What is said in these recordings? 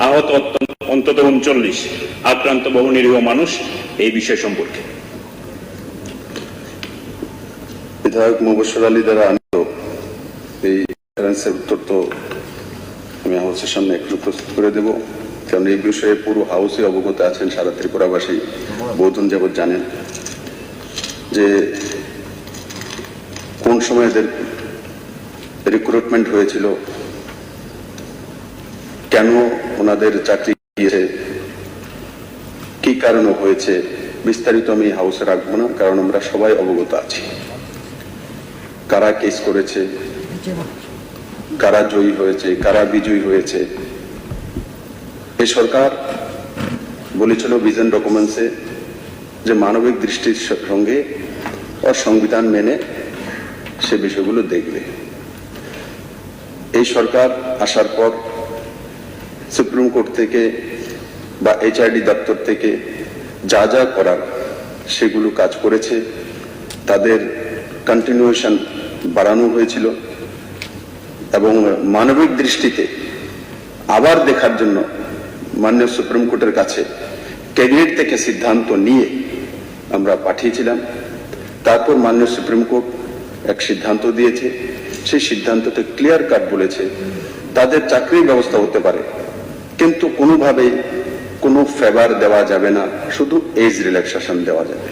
আহত অন্তত ৩৯, আক্রান্ত বহু নিরীহ মানুষ। এই বিষয় সম্পর্কে বিধায়ক মুবশর আলী দ্বারা আনিত এই রেফারেন্সের উত্তর তো আমি হাউসের সামনে একটু প্রস্তুত করে দেব, কারণ এই বিষয়ে পুরো হাউসে অবগত আছেন, সারা ত্রিপুরাবাসী বহুদিন যাবৎ জানেন যে কোন সময় এদের রিক্রুটমেন্ট হয়েছিল, কেন ওনাদের চাকরি দিয়েছে, কি কারণে হয়েছে, বিস্তারিত আমি হাউসে রাখবো না, কারণ আমরা সবাই অবগত আছি। কারা কেস করেছে, কারা জয়ী হয়েছে, কারা বিজয়ী হয়েছে। এই সরকার বলেছিল ভিশন ডকুমেন্টসে যে মানবিক দৃষ্টির সঙ্গে আর সংবিধান মেনে সে বিষয়গুলো দেখবে। এই সরকার আসার পর সুপ্রিম কোর্ট থেকে বা এইচআরডি দপ্তর থেকে যা যা করার সেগুলো কাজ করেছে, তাদের কন্টিনিউশন বাড়ানো হয়েছিল এবং মানবিক দৃষ্টিতে আবার দেখার জন্য মাননীয় সুপ্রিম কোর্টের কাছে ক্যাবিনেট থেকে সিদ্ধান্ত নিয়ে আমরা পাঠিয়েছিলাম। তারপর মাননীয় সুপ্রিম কোর্ট এক সিদ্ধান্ত দিয়েছে, সেই সিদ্ধান্ততে ক্লিয়ার কাট বলেছে তাদের চাকরির ব্যবস্থা হতে পারে, কিন্তু কোনোভাবেই কোনো ফেভার দেওয়া যাবে না, শুধু এজ রিল্যাক্সেশন দেওয়া যাবে,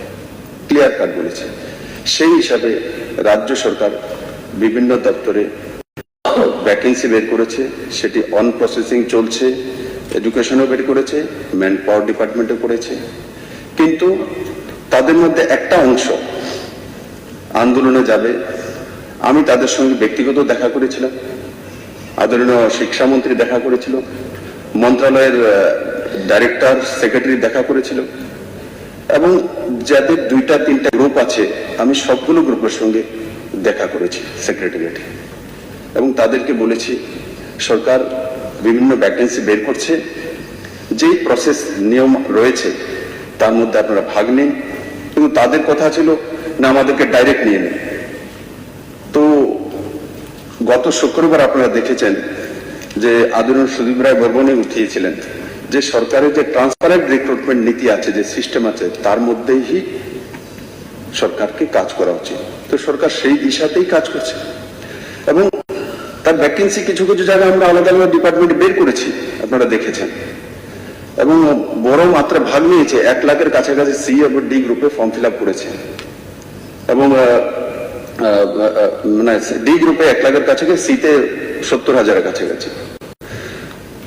ক্লিয়ার কাট বলেছে। সেই হিসাবে রাজ্য সরকার বিভিন্ন দপ্তরে ভ্যাকেন্সি বের করেছে, সেটি অন প্রসেসিং চলছে, এডুকেশনও বের করেছে, ম্যান পাওয়ার ডিপার্টমেন্টও করেছে। কিন্তু তাদের মধ্যে একটা অংশ আন্দোলনে যাবে। আমি তাদের সঙ্গে ব্যক্তিগত দেখা করেছিলাম, আদরণীয় শিক্ষামন্ত্রী দেখা করেছিল, মন্ত্রণালয়ের ডাইরেক্টর সেক্রেটারি দেখা করেছিল, এবং যাদের 2-3টা গ্রুপ আছে আমি সবগুলো গ্রুপের সঙ্গে দেখা করেছি সেক্রেটারিয়েটে, এবং তাদেরকে বলেছি সরকার বিভিন্ন ভ্যাকেন্সি বের করছে, যেই প্রসেস নিয়ম রয়েছে তার মধ্যে আপনারা ভাগ নিন। কিন্তু তাদের কথা ছিল না আমাদেরকে ডাইরেক্ট নিয়ে নিন। তো গত শুক্রবার আপনারা দেখেছেন যে আদরণীয় সুদীপ রায় বর্মণে উঠিয়েছিলেন যে সরকারের যে ট্রান্সপারেন্ট রিক্রুটমেন্ট নীতি আছে, যে সিস্টেম আছে, তার মধ্যেই সরকারকে কাজ করা উচিত। তো সরকার সেই দিশাতেই কাজ করছে এবং তার ভ্যাকেন্সি কিছু কিছু জায়গায় আমরা আলাদা আলাদা ডিপার্টমেন্টে বের করেছি, আপনারা দেখেছেন, এবং বড় মাত্রা ভাগ নিয়েছে। 1 লাখের কাছাকাছি সি এবং ডি গ্রুপে ফর্ম ফিল আপ করেছে, এবং মানে ডি গ্রুপে 1 লাখের কাছাকাছি, সিতে 70,000-এর কাছাকাছি।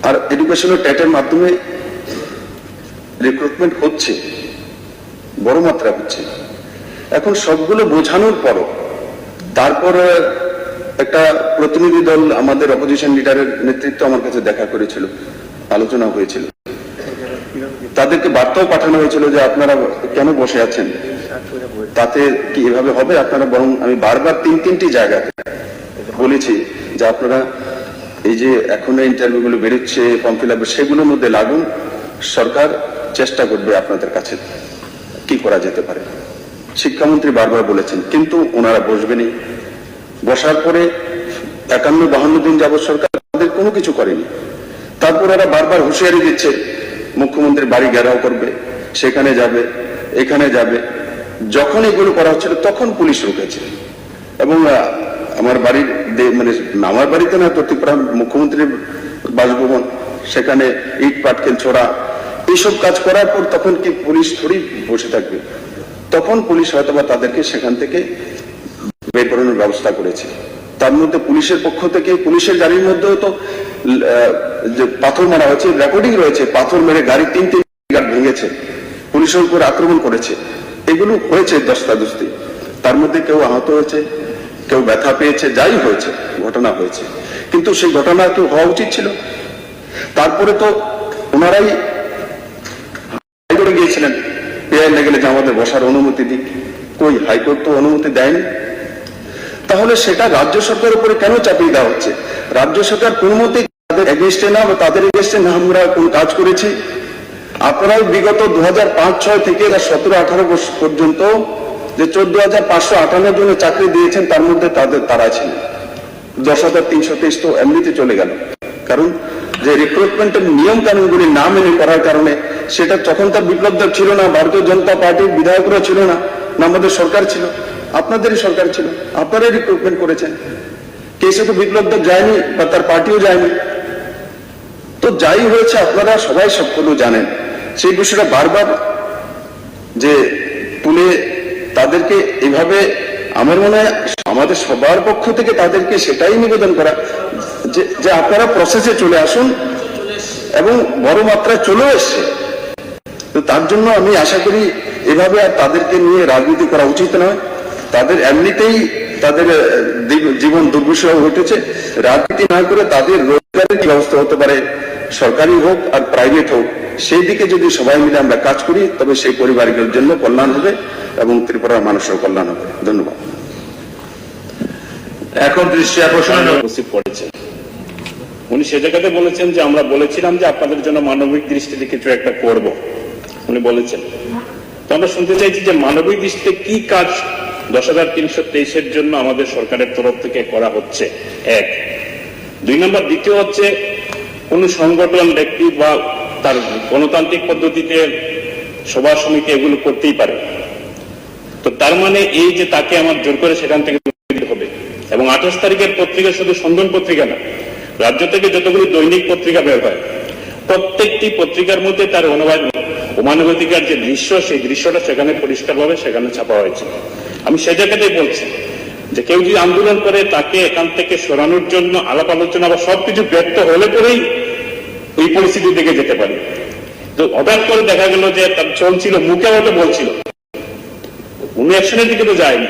আর এডুকেশনের টেটের মাধ্যমে রিক্রুটমেন্ট হচ্ছে, বড় মাত্রা হচ্ছে। এখন সবগুলো বোঝানোর পরও তারপর একটা প্রতিনিধি দল আমাদের অপোজিশন লিডারের নেতৃত্ব আমার কাছে দেখা করেছিল, আলোচনা হয়েছিল, তাদেরকে বার্তাও পাঠানো হয়েছিল যে আপনারা কেন বসে আছেন, তাতে কি এভাবে হবে, আপনারা বরং, আমি বারবার 3-3টি জায়গাতে বলেছি যে আপনারা এই যে এখন ইন্টারভিউ গুলো বেরোচ্ছে, ফর্ম ফিল আপ, সেগুলোর মধ্যে লাগুন, সরকার চেষ্টা করবে আপনাদের কাছে কি করা যেতে পারে। শিক্ষামন্ত্রী বারবার বলেছেন, কিন্তু ওনারা বসবেনই। বসার পরে 51-52 দিন যাবৎ সরকার তাদের কোনো কিছু করেনি। তারপর ওরা বারবার হুঁশিয়ারি দিচ্ছে মুখ্যমন্ত্রীর বাড়ি ঘেরাও করবে, সেখানে যাবে, এখানে যাবে। যখন এগুলো করা হচ্ছিল তখন পুলিশ রুখেছে, এবং আমার বাড়ির, মানে আমার বাড়িতে না, তো ত্রিপুরা মুখ্যমন্ত্রীর বাসভবন, সেখানে ইট পাটকেল ছোড়া, এইসব কাজ করার পর তখন কি পুলিশ থোড়ি বসে থাকবে? তখন পুলিশ হয়তোবা তাদেরকে সেখান থেকে বের করানোর ব্যবস্থা করেছে। তার মধ্যে পুলিশের পক্ষ থেকে, পুলিশের গাড়ির মধ্যেও তো যে পাথর মারা হয়েছে, রেকর্ডিং রয়েছে, পাথর মেরে গাড়ি 3 গাড়ি ভেঙেছে, পুলিশের উপর আক্রমণ করেছে, এগুলো হয়েছে দস্তাদস্তি। তার মধ্যে কেউ আহত হয়েছে, কেউ ব্যথা পেয়েছে, যাই হয়েছে, ঘটনা হয়েছে, কিন্তু সেই ঘটনা কি হওয়া উচিত ছিল? তারপরে তো ওনারাই হাইকোর্টে গিয়েছিলেন পেয়ার লেগেলে যে আমাদের বসার অনুমতি দিক, কই হাইকোর্ট তো অনুমতি দেয়নি। তাহলে সেটা রাজ্য সরকারের উপরে কেন চাপিয়ে দেওয়া হচ্ছে? রাজ্য সরকার কোন মতে তাদের এগেইনস্টে না, বা তাদের এগেইনস্টে না আমরা কোন কাজ করেছি? আপনারাও বিগত 2005-06 থেকে 17-18 বছর পর্যন্ত যে 14,558 জনের চাকরি দিয়েছেন, তার মধ্যে তারা ছিলেন। 10,323 তো এমনিতে চলে গেল, কারণ যে রিক্রুটমেন্টের নিয়ম কানুনগুলি না মেনে করার কারণে, সেটা তখন তার বিপ্লব দেব ছিল না, ভারতীয় জনতা পার্টির বিধায়করা ছিল না, না আমাদের সরকার ছিল, আপনাদেরই সরকার ছিল, আপনারাই রিক্রুটমেন্ট করেছেন। কেসে তো বিপ্লব দেব যায়নি বা তার পার্টিও যায়নি। তো যাই হয়েছে আপনারা সবাই সবগুলো জানেন। সেই বিষয়টা বারবার যে তুলে তাদেরকে এভাবে, আমার মনে হয় আমাদের সবার পক্ষ থেকে তাদেরকে সেটাই নিবেদন করা যে আপনারা প্রসেসে চলে আসুন, এবং বড় মাত্রায় চলে এসছে। তো তার জন্য আমি আশা করি এভাবে আর তাদেরকে নিয়ে রাজনীতি করা উচিত নয়। তাদের এমনিতেই তাদের জীবন দুর্বিষহ ঘটেছে, রাজনীতি না করে তাদের রোজগারের কি ব্যবস্থা হতে পারে, সরকারি হোক আর প্রাইভেট হোক, সেই দিকে যদি সবাই মিলে আমরা কাজ করি, তবে সেই পরিবারের জন্য কল্যাণ হবে এবং ত্রিপুরার মানুষের কল্যাণ হবে। ধন্যবাদ। এখন দৃষ্টি আকর্ষণ উপস্থিত করেছেন, উনি সে জায়গাতে বলেছেন যে আমরা বলেছিলাম যে আপনাদের জন্য মানবিক দৃষ্টিতে কিছু একটা করব, উনি বলেছেন। তো আমরা শুনতে চাইছি যে মানবিক দৃষ্টিতে কি কাজ 10,323-এর জন্য আমাদের সরকারের তরফ থেকে করা হচ্ছে, এক। 2 নম্বর, দ্বিতীয় হচ্ছে কোন সংগঠন, ব্যক্তি বা তার গণতান্ত্রিক পদ্ধতিতে সভা সমিতি এগুলো করতেই পারে। তো তার মানে এই যে তাকে আমার জোর করে সেখান থেকে দিতে হবে। এবং 28 তারিখের পত্রিকা শুধু সন্ধান পত্রিকা না, রাজ্য থেকে যতগুলি দৈনিক পত্রিকা বের হয়, প্রত্যেকটি পত্রিকার মধ্যে তার অমানবাধিকার যে দৃশ্য, সেই দৃশ্যটা সেখানে পরিষ্কারভাবে সেখানে ছাপা হয়েছে। আমি সে জায়গাতেই বলছি যে কেউ যদি আন্দোলন করে, তাকে এখান থেকে সরানোর জন্য আলাপ আলোচনা বা সবকিছু ব্যর্থ হলে পরেই ওই পরিস্থিতির দিকে যেতে পারে। তো হঠাৎ করে দেখা গেল যে তার চলছিল, মুখে হয়তো বলছিল, উনি অ্যাকশনের দিকে তো যায়নি।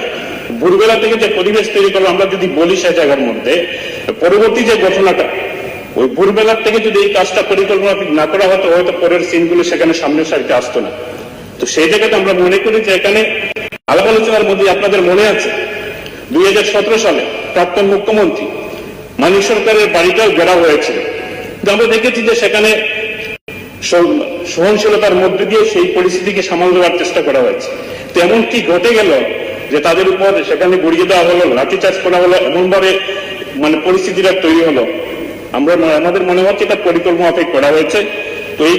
ভোরবেলা থেকে যে পরিবেশ তৈরি করলো, আমরা যদি বলি সে জায়গার মধ্যে, পরবর্তী যে ঘটনাটা, ওই ভোরবেলার থেকে যদি এই কাজটা পরিকল্পনা না করা হতো, হয়তো পরের সিনগুলো সেখানে সামনের সারিতে আসতো না। তো সেই জায়গাতে আমরা মনে করি যে এখানে আলাপ আলোচনার মধ্যে, আপনাদের মনে আছে 2017 সালে প্রাক্তন মুখ্যমন্ত্রী মানিক সরকারের বাড়িটাও ঘেরাও হয়েছিল। আমরা দেখেছি যে সেখানে সহনশীলতার মধ্যে দিয়ে সেই পরিস্থিতিকে সামাল দেওয়ার চেষ্টা করা হয়েছে। তো এমন কি ঘটে গেল যে তাদের উপর সেখানে গড়িয়ে দেওয়া হলো, লাঠিচার্জ করা হলো, এমন ভাবে পরিস্থিতিটা তৈরি হলো। আমাদের মনে হচ্ছে এটা পরিকল্পনা করা হয়েছে। তো এই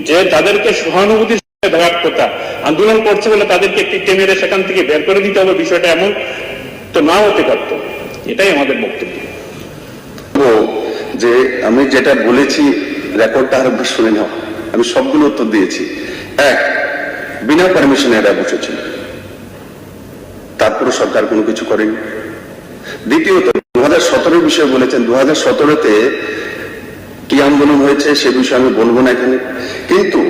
যে তাদেরকে সহানুভূতির সাথে দেখার কথা, আন্দোলন করছে বলে তাদেরকে একটি টেনে সেখান থেকে বের করে দিতে হবে, বিষয়টা এমন তো না হতে পারত। এটাই আমাদের বক্তব্য। যে আমি যেটা বলেছি রেকর্ডটা আর শুনে নাও, আমি সবগুলো উত্তর দিয়েছি। এক, বিনা পারমিশনে এরা বসেছিল, তারপরে সরকার কোনো কিছু করেনি। দ্বিতীয়ত 2017 বিষয়ে বলেছেন, 2017-তে কি আন্দোলন হয়েছে সে বিষয়ে আমি বলবো না এখানে, কিন্তু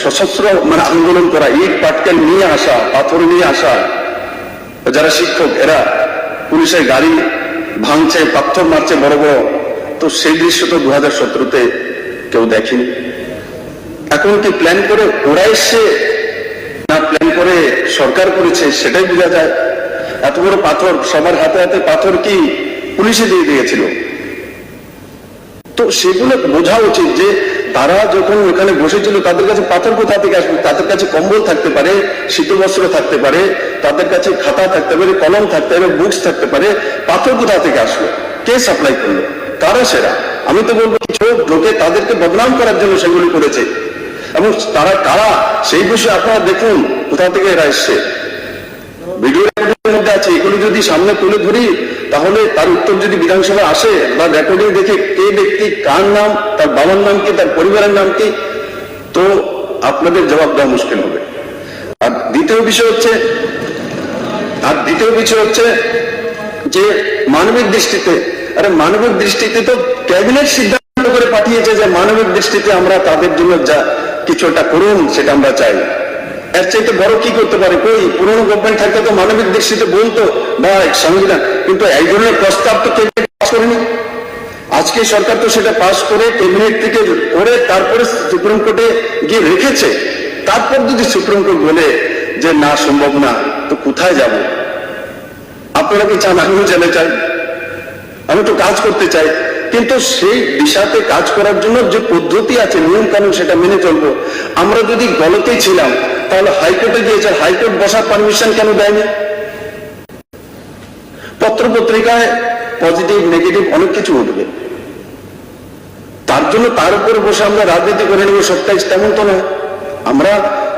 সশস্ত্র আন্দোলন করা, ইট পাটকেল নিয়ে আসা, পাথর নিয়ে আসা, যারা শিক্ষক এরা পুলিশের গাড়ি ভাঙছে, পাথর মারছে বড় বড়, তো সেই দৃশ্য তো 2017-তে কেউ দেখেনি। এখন কি প্ল্যান করে ওরা এসছে না প্ল্যান করে সরকার করেছে সেটাই বোঝা যায়। এত বড় পাথর, সবার হাতে হাতে পাথর কি পুলিশে দিয়ে দিয়েছিল? তো সেগুলো বোঝা উচিত যে তারা যখন ওখানে বসেছিল, তাদের কাছে পাথর কোথা থেকে আসবে? তাদের কাছে কম্বল থাকতে পারে, শীতল বস্ত্র থাকতে পারে, তাদের কাছে খাতা থাকতে পারে, কলম থাকতে পারে, বুকস থাকতে পারে, পাথর কোথা থেকে আসলো? কে সাপ্লাই করলো? কারা সেরা? আমি তো বলবো কিছু লোকে তাদেরকে বদনাম করার জন্য সেগুলি করেছে, এবং তারা কারা সেই বিষয়ে আপনারা দেখুন কোথা থেকে এরা এসছে। ভিডিও রেকর্ডিং মধ্যে আছে, এগুলো যদি সামনে তুলে ধরি তাহলে তার উত্তর যদি বিধানসভা আসে বা রেকর্ডিং দেখে কে ব্যক্তি, কার নাম, তার বাবার নাম কি, তার পরিবারের নাম কি, তো আপনাদের জবাব দেওয়া মুশকিল হবে। আর দ্বিতীয় বিষয় হচ্ছে যে মানবিক দৃষ্টিতে, আরে মানবিক দৃষ্টিতে তো ক্যাবিনেট সিদ্ধান্ত করে পাঠিয়েছে যে মানবিক দৃষ্টিতে আমরা তাদের জন্য যা কিছু একটা করুন সেটা আমরা চাই। এর চাইতে বড় কি করতে পারে? কই পুরনো গভর্নমেন্ট থাকতে তো মানবিক দৃষ্টিতে বলতো বা সংবিধান, কিন্তু এই ধরনের প্রস্তাব তো ক্যাবিনেট পাস করেনি। আজকে সরকার তো সেটা পাস করে ক্যাবিনেট থেকে করে তারপরে সুপ্রিম কোর্টে গিয়ে রেখেছে। তারপর যদি সুপ্রিম কোর্ট বলে যে না সম্ভব না, তো কোথায় যাব? আপনারা কি চান? আমিও জেলে চাই, আমি তো কাজ করতে চাই, কিন্তু সেই দিশাতে কাজ করার জন্য যে পদ্ধতি আছে, নিয়ম কানুন, সেটা মেনে চলবো। আমরা যদি গলতেই ছিলাম তাহলে হাইকোর্টে গিয়েছে, হাইকোর্ট বসার পারমিশন কেন দেয়নি? পত্র পত্রিকায় পজিটিভ নেগেটিভ অনেক কিছু উঠবে, তার জন্য তার উপরে বসে আমরা রাজনীতি করে নেব সবটাই, তেমন তো নয়। আমরা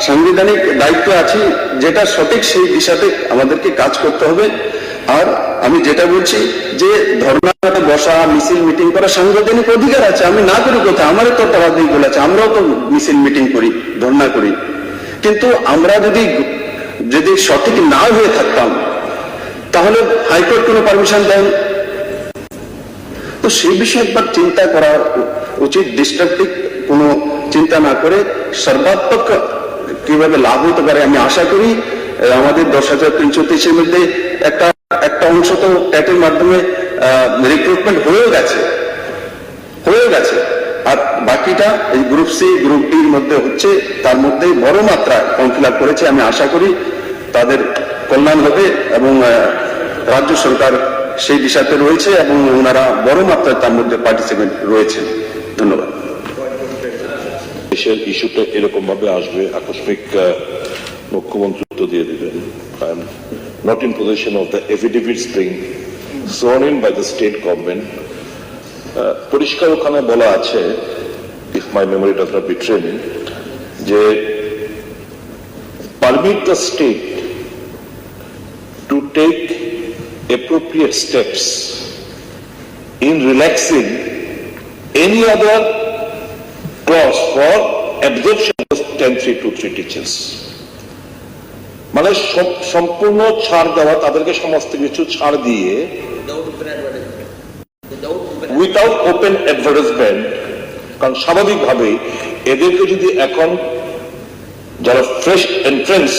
সাংবিধানিক দায়িত্ব আছি, যেটা সঠিক সেই দিশাতে আমাদেরকে কাজ করতে হবে। আর আমি যেটা বলছি যে ধর্নাতে বসা, মিছিল মিটিং করা সাংবিধানিক অধিকার আছে, আমি না করি কোথায়, আমারও তো রাজনীতি বলেছে, আমরাও তো মিছিল মিটিং করি, ধর্না করি। কিন্তু আমরা যদি সঠিক না হয়ে থাকতাম তাহলে হাইকোর্ট কোনো পারমিশন দেন, তো সেই বিষয়ে একবার চিন্তা করা উচিত। ডিস্ট্রাকটিভ কোনো চিন্তা না করে সর্বাত্মক কিভাবে লাভ হতে পারে। আমি আশা করি আমাদের 10,333-এর মধ্যে একটা অংশ তো ট্যাটের মাধ্যমে রিক্রুটমেন্ট হয়ে গেছে, আর বাকিটা এই গ্রুপ সি গ্রুপ ডির মধ্যে হচ্ছে, তার মধ্যে বড় মাত্রায় ফর্ম ফিল আপ করেছে। আমি আশা করি তাদের কল্যাণ হবে এবং রাজ্য সরকার সেই দিশাতে রয়েছে এবং ওনারা বড় মাত্রায় তার মধ্যে পার্টিসিপেন্ট রয়েছে। ধন্যবাদ। দেশের ইস্যুটা এরকম ভাবে আসবে, আকস্মিক মুখ্যমন্ত্রী উত্তর দিয়ে দিবেন। I am not in position of the এফিডেভিটস being sworn in by the state government. পরিষ্কার ওখানে বলা আছে, if my memory does not betray me, যে permit the state to take appropriate steps in relaxing any other clause for absorption of 10,323 teachers. মানে সম্পূর্ণ ছাড় দেওয়া, তাদেরকে সমস্ত কিছু ছাড় দিয়ে উইথাউট ওপেন অ্যাডভার্টাইজমেন্ট। কারণ স্বাভাবিকভাবেই এদেরকে যদি এখন যারা ফ্রেশ এন্ট্রেন্স,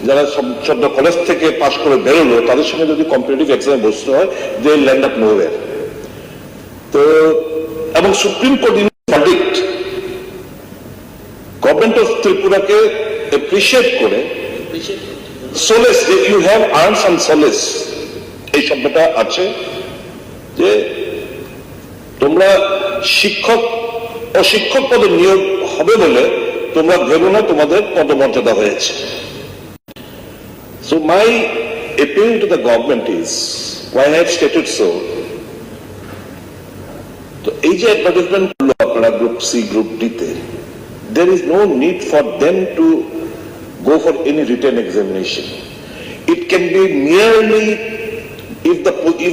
যারা সদ্য কলেজ থেকে পাশ করে বেরোলো, তাদের সঙ্গে যদি কম্পিটিটিভ এক্সামে বসতে হয়, দে ল্যান্ড আপ নোওয়্যার। তো এবং supreme court in verdict government of ত্রিপুরাকে অ্যাপ্রিশিয়েট করে সোলেস, যে you have earn some solace, এই শব্দটা আছে, যে তোমরা শিক্ষক ও শিক্ষক পদে নিয়োগ হবে বলে তোমরা ভেবো না তোমাদের পদমর্যাদা হয়েছে। So my appeal to the government is, why I have stated so, তো এই যে অ্যাডভার্টাইজমেন্ট করলো আপনারা গ্রুপ সি গ্রুপ ডিতে, there is no need for them to go for any written examination. It can be merely, if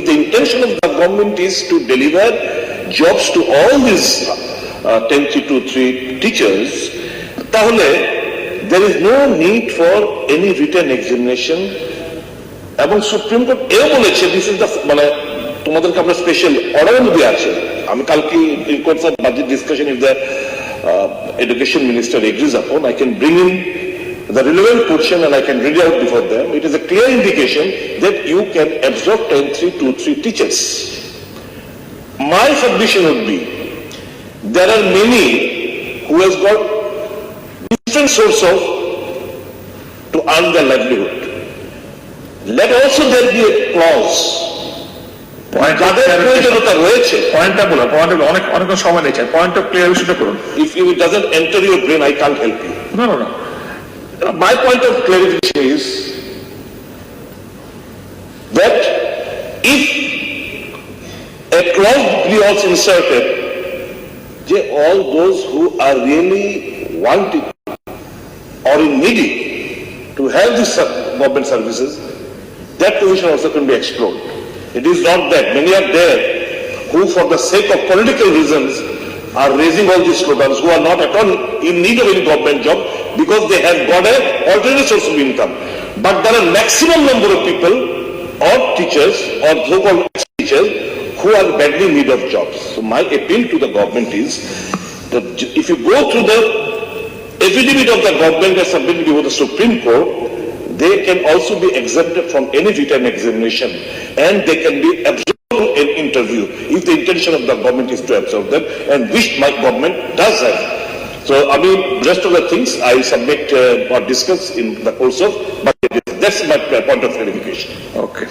the intention of the government is to deliver jobs to all these 10,323 teachers, তাহলে there is no need for any written examination. এবং supreme court এও বলেছে, this is the, মানে তোমাদেরকে আমরা special order মধ্যে আছে। আমি কালকে in course of budget discussion, if the education minister agrees upon, I can bring in the relevant portion and I can read it out before them. It is a clear indication that you can absorb 10,323 teachers. My submission would be, there are many who has got different source of to earn their livelihood. Let also there be a clause. যাদের প্রয়োজনীয়তা রয়েছে, পয়েন্টটা বলো, অনেক সময় নিয়েছে, পয়েন্টটা clear বিষয়টা করুন। if it doesn't enter your brain, I can't help you. No. My point of clarification is that if a clause be also inserted, that all those who are really wanting or in needy to have these government services, that position also can be explored. It is not that many are there who, for the sake of political reasons, are raising all these slogans, who are not at all in need of any government job because they have got an alternate source of income. But there are maximum number of people or teachers or so-called teachers who are badly in need of jobs. So my appeal to the government is that if you go through the affidavit of the government as submitted before the Supreme Court, they can also be exempted from any written examination and they can be absorbed in interview if the intention of the government is to absorb them, and which my government does have. So I mean, rest of the things I submit or discuss in the course of budget. That's my point of clarification. ওকে,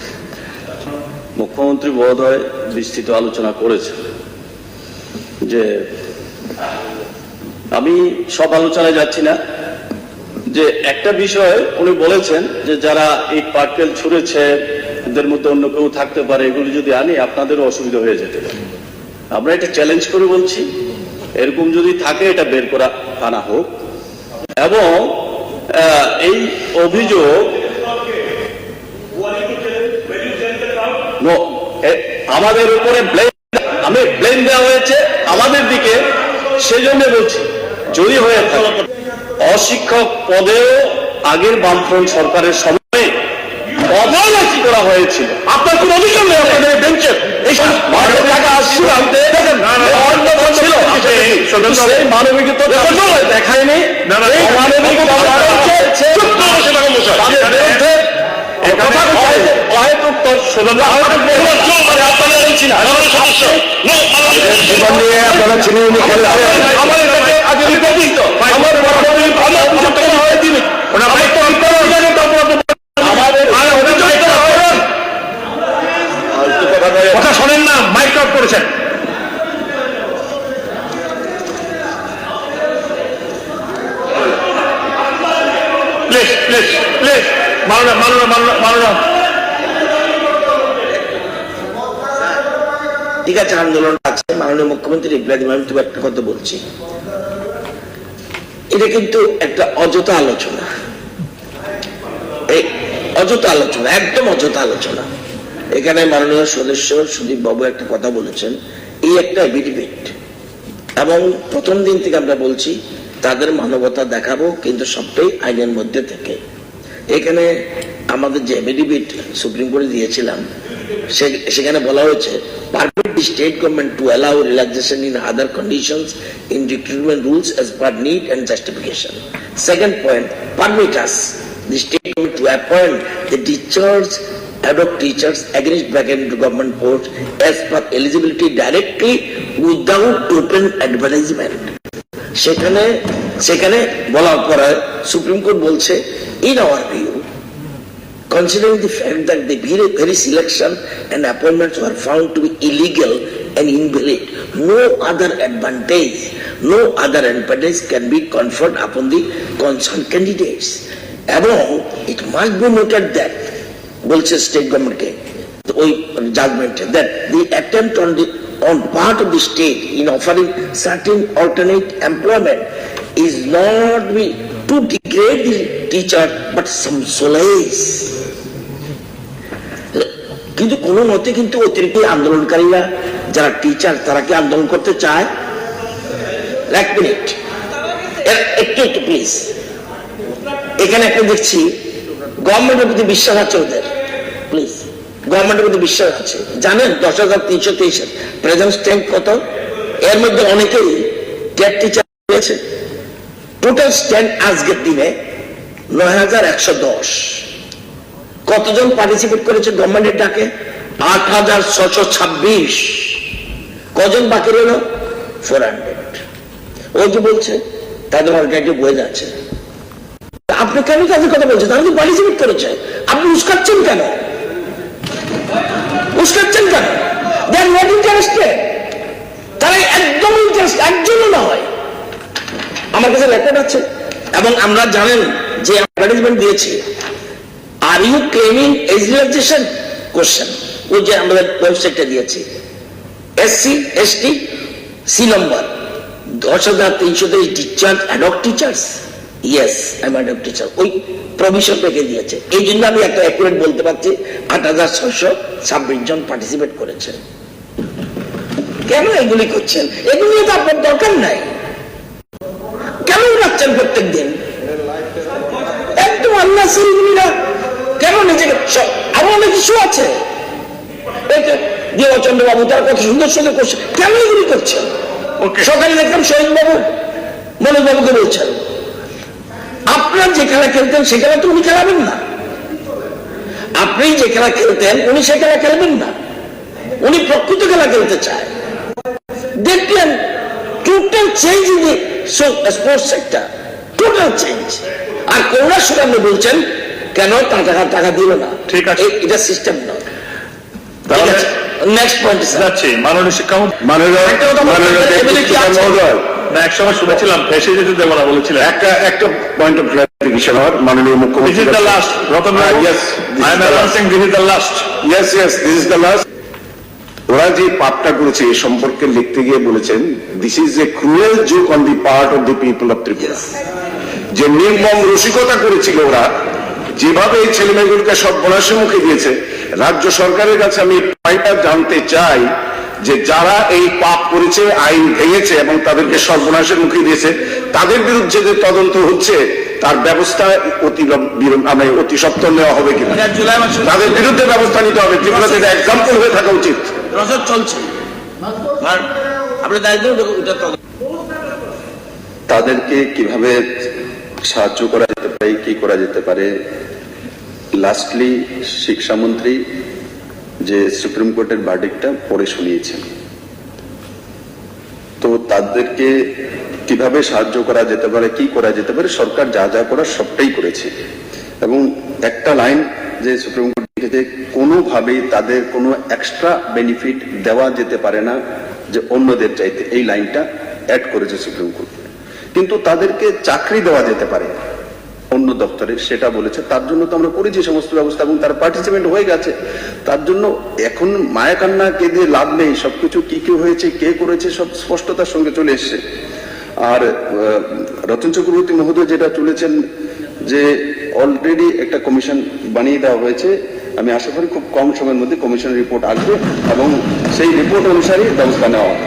মুখ্যমন্ত্রী বোধহয় বিস্তৃত আলোচনা করেছে, যে আমি সব আলোচনায় যাচ্ছি না, যে একটা বিষয় উনি বলেছেন যে যারা এই পাটকেল ছুঁড়েছে এদের মধ্যে অন্য কেউ থাকতে পারে, এগুলি যদি আনি আপনাদেরও অসুবিধা হয়ে যেতে পারে। আমরা এটা চ্যালেঞ্জ করে বলছি, এরকম যদি থাকে এটা বের করা আনা হোক। এবং এই অভিযোগ আমাদের উপরে ব্লেম দেওয়া হয়েছে আমাদের দিকে, সেজন্য বলছি যদি হয়ে থাকে অশিক্ষক পদেও আগের বামফ্রন্ট সরকারের সময়ে অবহেলাকি করা হয়েছিল। আপনার কোন অভিযোগ নেই আপনাদের বেঞ্চের এই টাকা আসছিল সেই মানবিকতা দেখায়নি, জীবন নিয়ে আপনারা ছিনিয়ে কথা শোনেন না, মাইক আউট করেছেন। প্লিজ প্লিজ প্লিজ মানো। ঠিক আছে, আন্দোলন আছে, মাননীয় মুখ্যমন্ত্রী রিপ্লাই দেবেন। আমি তবে একটা কথা বলছি, এটা কিন্তু একটা অযথা আলোচনা, এই অযথা আলোচনা, একদম অযথা আলোচনা। এখানে মাননীয় সদস্য সুদীপ বাবু একটা কথা বলেছেন, এই একটা এফিডেভিট, এবং প্রথম দিন থেকে আমরা বলছি তাদের মানবতা দেখাবো, কিন্তু সবটাই আইনের মধ্যে থেকে। এখানে আমাদের যে এফিডেভিট সুপ্রিম কোর্টে দিয়েছিলাম সেখানে বলা হয়েছে permit the state government to allow relaxation in other conditions in recruitment rules as per need and justification. Second point, permit us the state government to appoint the teachers, ad hoc teachers against bracket into government post as per eligibility directly without open advertisement. সেখানে বলার পরে supreme court বলছে, in our view, considering the fact that the very selection and appointments were found to be illegal and invalid, no other advantage can be conferred upon the concerned candidates. এবং it must be noted that বলছে state গভর্নমেন্টকে ওই জাজমেন্টে that the attempt on part of the state in offering certain alternate employment is not to degrade the teacher but some solace. কিন্তু কোন মতে কিন্তু অতিরিক্ত আন্দোলনকারীরা যারা টিচার তারা কি আন্দোলন করতে চায়? এক মিনিট, একটু প্লিজ। এখানে একটা দেখছি গভর্নমেন্টের প্রতি বিশ্বাস আছে ওদের, প্লিজ গভর্নমেন্টের প্রতি বিশ্বাস আছে। জানেন 10,323 প্রেজেন্ট স্ট্রেংথ কত? এর মধ্যে অনেকেই টেট টিচার রয়েছে। টোটাল স্ট্যান্ড আজকের দিনে 9,110। কতজন পার্টিসিপেট করেছে গভর্নমেন্টের ডাকে? 8,626। কজন বাকি রইল? 400। ও যে বলছে তাদের অলরেডি বয়ে যাচ্ছে। আপনি কেন তাদের কথা বলছেন? তারা তো পার্টিসিপেট করেছে, আপনি উস্কাচ্ছেন কেন? They are not interested. তারা একদম ইন্টারেস্ট, একজনও না হয়। আমার কাছে রেকর্ড আছে, এবং আমরা জানেন যে অ্যাডভার্টাইজমেন্ট দিয়েছি। Are you claiming age relaxation? Question. ওই যে আমাদের ওয়েবসাইটে দিয়েছি, SC, ST, C number 10,323 teacher, ad hoc teachers. Yes, I am ad hoc teacher. ওই প্রভিশন রেখে দিয়েছে। এই জন্য আমি একটা অ্যাকুরেট বলতে পারছি 8,626 জন পার্টিসিপেট করেছে। কেন এগুলি করছেন? এগুলি তো আপনার দরকার নাই, কেন রাখছেন প্রত্যেক দিন? একদম আল্লাহ সিরিগুলিরা কেন নিজেকে, আরো অনেক কিছু আছে। দেবচন্দ্র বাবু তার কত সুন্দর সুন্দর করছে, কেন এগুলি করছেন? সকালে দেখলাম শহীদ বাবু মনোজ বাবুকে বলছেন, আপনার যে খেলা খেলতেন সে খেলা তো উনি খেলাবেন না। আপনি যে খেলা খেলতেন উনি সে খেলা খেলবেন না, উনি প্রকৃত খেলা খেলতে চায়। দেখলেন total change in the sports sector, total change. আর করোনার সময় আপনি বলছেন কেন টাকা দিল না? ঠিক আছে, এটা সিস্টেম না। নেক্সট পয়েন্ট যাচ্ছি মাননীয় শিক্ষামন্ত্রী। এক সময় শুনেছিলাম ফেসে যেতে দেবো না বলেছিলেন। একটা পয়েন্ট অফ ক্লারিফিকেশন মাননীয় মুখ্যমন্ত্রী। This is the last. Ratan Bhatt, yes, I am announcing this is the last. Yes, this is the last. ওরা যে পাপটা করেছে এ সম্পর্কে লিখতে গিয়ে বলেছেন, this is a cruel joke on the part of the people of Tripura. যে নির্মম রসিকতা করেছিল ওরা, যেভাবে এই ছেলেমেয়েগুলোকে সর্বনাশের মুখে দিয়েছে। রাজ্য সরকারের কাছে আমি পাইটা জানতে চাই যে যারা এই পাপ করেছে, আইন ভেঙেছে এবং তাদেরকে সর্বনাশের মুখে দিয়েছে, তাদের বিরুদ্ধে যে তদন্ত হচ্ছে তার ব্যবস্থা অতি সত্বর নেওয়া হবে কিনা, জুলাই মাসে তাদের বিরুদ্ধে ব্যবস্থা নিতে হবে। ত্রিপুরাতে এটা এক্সাম্পল হয়ে থাকা উচিত। প্রসেস চলছে, আর আপনার দায়িত্ব এটা তদন্ত। তাদেরকে কিভাবে সাহায্য করা যেতে পারে, কি করা যেতে পারে। লাস্টলি শিক্ষামন্ত্রী যে সুপ্রিম কোর্টের ভার্ডিক্টটা পড়ে শুনিয়েছেন, তো তাদেরকে কিভাবে সাহায্য করা যেতে পারে, কি করা যেতে পারে, সরকার যা যা করার সবটাই করেছে। এবং একটা লাইন যে সুপ্রিম কোর্ট লিখেছে, কোনোভাবেই তাদের কোনো এক্সট্রা বেনিফিট দেওয়া যেতে পারে না যে অন্যদের চাইতে, এই লাইনটা অ্যাড করেছে সুপ্রিম কোর্ট। কিন্তু তাদেরকে চাকরি দেওয়া যেতে পারে অন্য দপ্তরে, সেটা বলেছে। তার জন্য তো আমরা করেছি সমস্ত ব্যবস্থা এবং তার পার্টিসিপেন্ট হয়ে গেছে। তার জন্য এখন মায়া কান্না কে দিয়ে লাভ নেই, সবকিছু কি কি হয়েছে, কে করেছে, সব স্পষ্টতার সঙ্গে চলে এসছে। আর রতন চক্রবর্তী মহোদয় যেটা তুলেছেন যে অলরেডি একটা কমিশন বানিয়ে দেওয়া হয়েছে, আমি আশা করি খুব কম সময়ের মধ্যে কমিশনের রিপোর্ট আসবে এবং সেই রিপোর্ট অনুসারে ব্যবস্থা নেওয়া হবে।